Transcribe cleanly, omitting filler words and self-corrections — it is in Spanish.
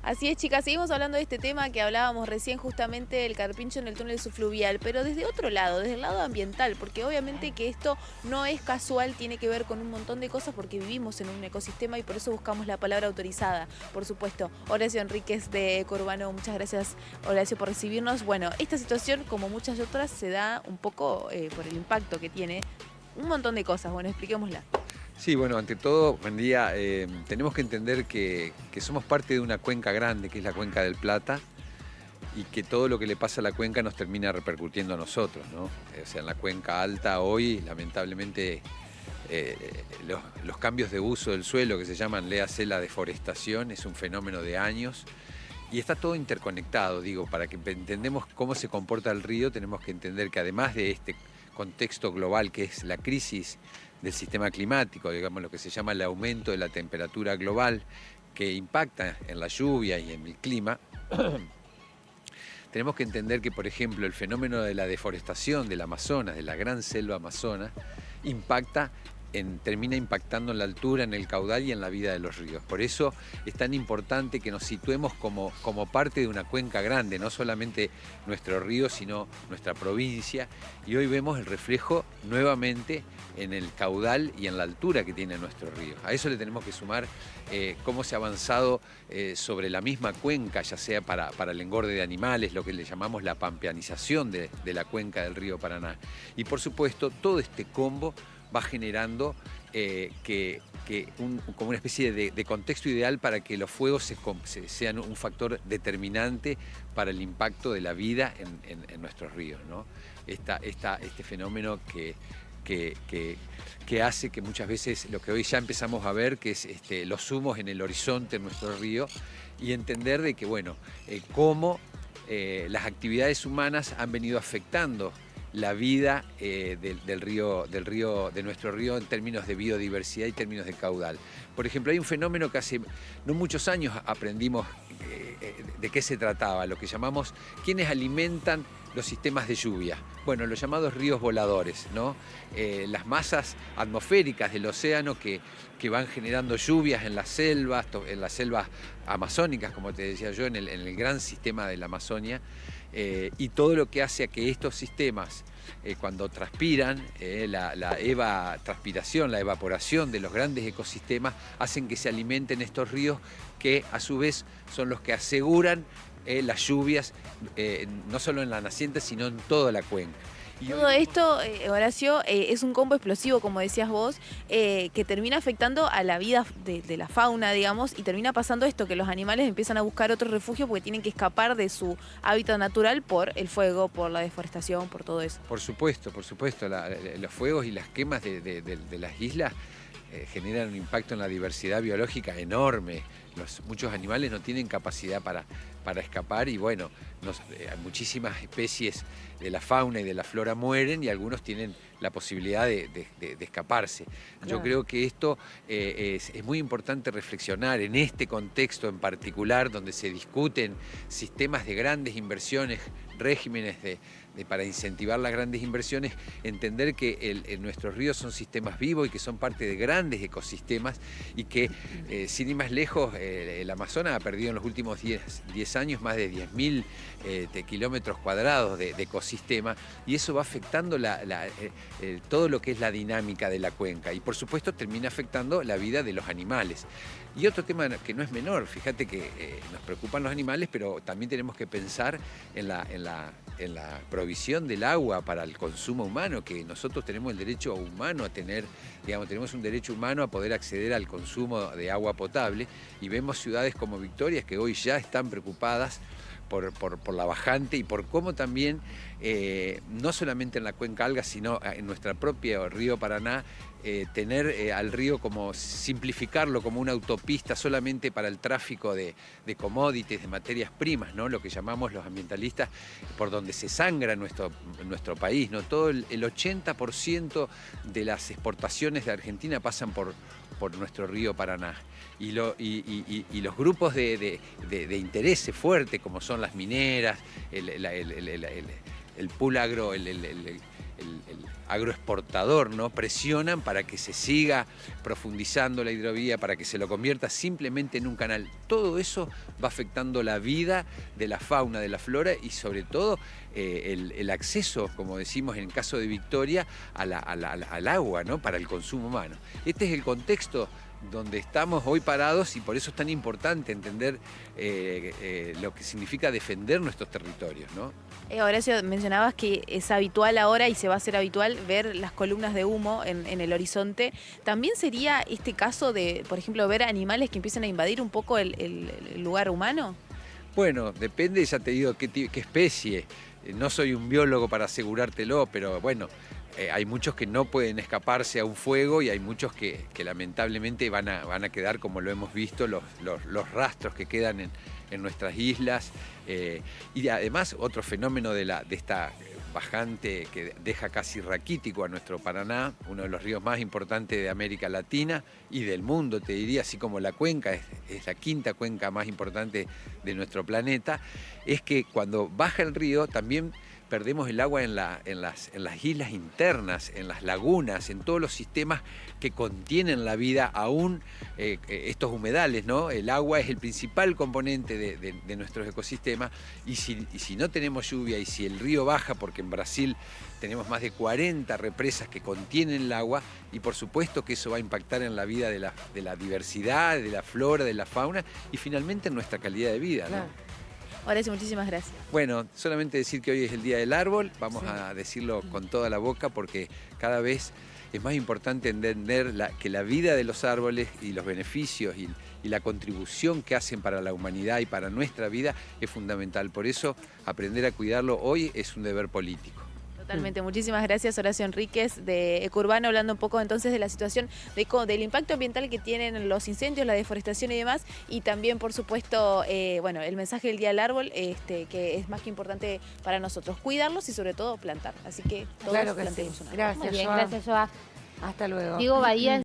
Así es, chicas, seguimos hablando de este tema que hablábamos recién, justamente del carpincho en el túnel subfluvial, pero desde otro lado, desde el lado ambiental, porque obviamente que esto no es casual, tiene que ver con un montón de cosas porque vivimos en un ecosistema y por eso buscamos la palabra autorizada, por supuesto. Horacio Enríquez de Eco-Urbano, muchas gracias, Horacio, por recibirnos. Bueno, esta situación, como muchas otras, se da un poco por el impacto que tiene un montón de cosas. Bueno, expliquémosla. Sí, bueno, ante todo, buen día. Tenemos que entender que somos parte de una cuenca grande, que es la cuenca del Plata, y que todo lo que le pasa a la cuenca nos termina repercutiendo a nosotros, ¿no? O sea, en la cuenca alta hoy, lamentablemente, los cambios de uso del suelo, que se llaman, léase la deforestación, es un fenómeno de años, y está todo interconectado, digo, para que entendamos cómo se comporta el río, tenemos que entender que además de este contexto global que es la crisis del sistema climático, digamos lo que se llama el aumento de la temperatura global, que impacta en la lluvia y en el clima, tenemos que entender que, por ejemplo, el fenómeno de la deforestación del Amazonas, de la gran selva amazona, termina impactando en la altura, en el caudal y en la vida de los ríos. Por eso es tan importante que nos situemos como parte de una cuenca grande, no solamente nuestro río, sino nuestra provincia. Y hoy vemos el reflejo nuevamente en el caudal y en la altura que tiene nuestro río. A eso le tenemos que sumar cómo se ha avanzado sobre la misma cuenca, ya sea para el engorde de animales, lo que le llamamos la pampeanización de la cuenca del río Paraná. Y por supuesto, todo este combo va generando como una especie de contexto ideal para que los fuegos sean un factor determinante para el impacto de la vida en nuestros ríos, ¿no? Este fenómeno que hace que muchas veces lo que hoy ya empezamos a ver, que es los humos en el horizonte en nuestro río, y entender de que, bueno, cómo las actividades humanas han venido afectando la vida de nuestro río en términos de biodiversidad y términos de caudal. Por ejemplo, hay un fenómeno que hace no muchos años aprendimos de qué se trataba, lo que llamamos quiénes alimentan los sistemas de lluvia. Bueno, los llamados ríos voladores, ¿no? Las masas atmosféricas del océano que van generando lluvias en las selvas amazónicas, como te decía yo, en el gran sistema de la Amazonia, y todo lo que hace a que estos sistemas, cuando transpiran, la evapotranspiración, la evaporación de los grandes ecosistemas, hacen que se alimenten estos ríos que a su vez son los que aseguran las lluvias, no solo en la naciente, sino en toda la cuenca. Todo esto, Horacio, es un combo explosivo, como decías vos, que termina afectando a la vida de la fauna, digamos, y termina pasando esto, que los animales empiezan a buscar otro refugio porque tienen que escapar de su hábitat natural por el fuego, por la deforestación, por todo eso. Por supuesto, los fuegos y las quemas de las islas generan un impacto en la diversidad biológica enorme. Muchos animales no tienen capacidad para escapar y bueno, muchísimas especies de la fauna y de la flora mueren y algunos tienen la posibilidad de escaparse. Claro. Yo creo que esto es muy importante reflexionar en este contexto en particular donde se discuten sistemas de grandes inversiones, regímenes para incentivar las grandes inversiones, entender que nuestros ríos son sistemas vivos y que son parte de grandes ecosistemas y que, sin ir más lejos, el Amazonas ha perdido en los últimos 10 años más de 10.000 kilómetros cuadrados de ecosistema y eso va afectando todo lo que es la dinámica de la cuenca y por supuesto termina afectando la vida de los animales. Y otro tema que no es menor, fíjate que nos preocupan los animales, pero también tenemos que pensar en la provisión del agua para el consumo humano, que nosotros tenemos el derecho humano a tener, digamos, tenemos un derecho humano a poder acceder al consumo de agua potable y vemos ciudades como Victoria que hoy ya están preocupadas por la bajante y por cómo también, no solamente en la cuenca Alga, sino en nuestra propia río Paraná, tener al río como simplificarlo como una autopista solamente para el tráfico de commodities, de materias primas, ¿no? Lo que llamamos los ambientalistas, por donde se sangra nuestro país, ¿no? Todo el 80% de las exportaciones de Argentina pasan por nuestro río Paraná. Y los grupos de interés fuerte, como son las mineras, el pool agro, el agroexportador, ¿no? Presionan para que se siga profundizando la hidrovía, para que se lo convierta simplemente en un canal. Todo eso va afectando la vida de la fauna, de la flora y sobre todo el acceso, como decimos en el caso de Victoria, al agua, ¿no? Para el consumo humano. Este es el contexto donde estamos hoy parados y por eso es tan importante entender lo que significa defender nuestros territorios, ¿no? Horacio, mencionabas que es habitual ahora y se va a hacer habitual ver las columnas de humo en el horizonte. ¿También sería este caso de, por ejemplo, ver animales que empiezan a invadir un poco el lugar humano? Bueno, depende, ya te digo, qué especie. No soy un biólogo para asegurártelo, pero bueno, hay muchos que no pueden escaparse a un fuego y hay muchos que lamentablemente van a quedar, como lo hemos visto, los rastros que quedan en nuestras islas. Y además otro fenómeno de esta bajante que deja casi raquítico a nuestro Paraná, uno de los ríos más importantes de América Latina y del mundo, te diría, así como la cuenca, es la quinta cuenca más importante de nuestro planeta, es que cuando baja el río también perdemos el agua en las islas internas, en las lagunas, en todos los sistemas que contienen la vida, aún estos humedales, ¿no? El agua es el principal componente de nuestros ecosistemas y si no tenemos lluvia y si el río baja, porque en Brasil tenemos más de 40 represas que contienen el agua y por supuesto que eso va a impactar en la vida de la diversidad, de la flora, de la fauna y finalmente en nuestra calidad de vida, ¿no? Claro. Horacio, muchísimas gracias. Bueno, solamente decir que hoy es el Día del Árbol, vamos a decirlo con toda la boca porque cada vez es más importante entender que la vida de los árboles y los beneficios y la contribución que hacen para la humanidad y para nuestra vida es fundamental. Por eso, aprender a cuidarlo hoy es un deber político. Totalmente, muchísimas gracias Horacio Enríquez de Ecurbano, hablando un poco entonces de la situación del impacto ambiental que tienen los incendios, la deforestación y demás, y también por supuesto, bueno, el mensaje del Día del Árbol, que es más que importante para nosotros, cuidarlos y sobre todo plantar, así que todos Claro que plantemos sí. un árbol. Gracias, Muy bien, Joa. gracias, Joa. Hasta luego. Diego Bahía.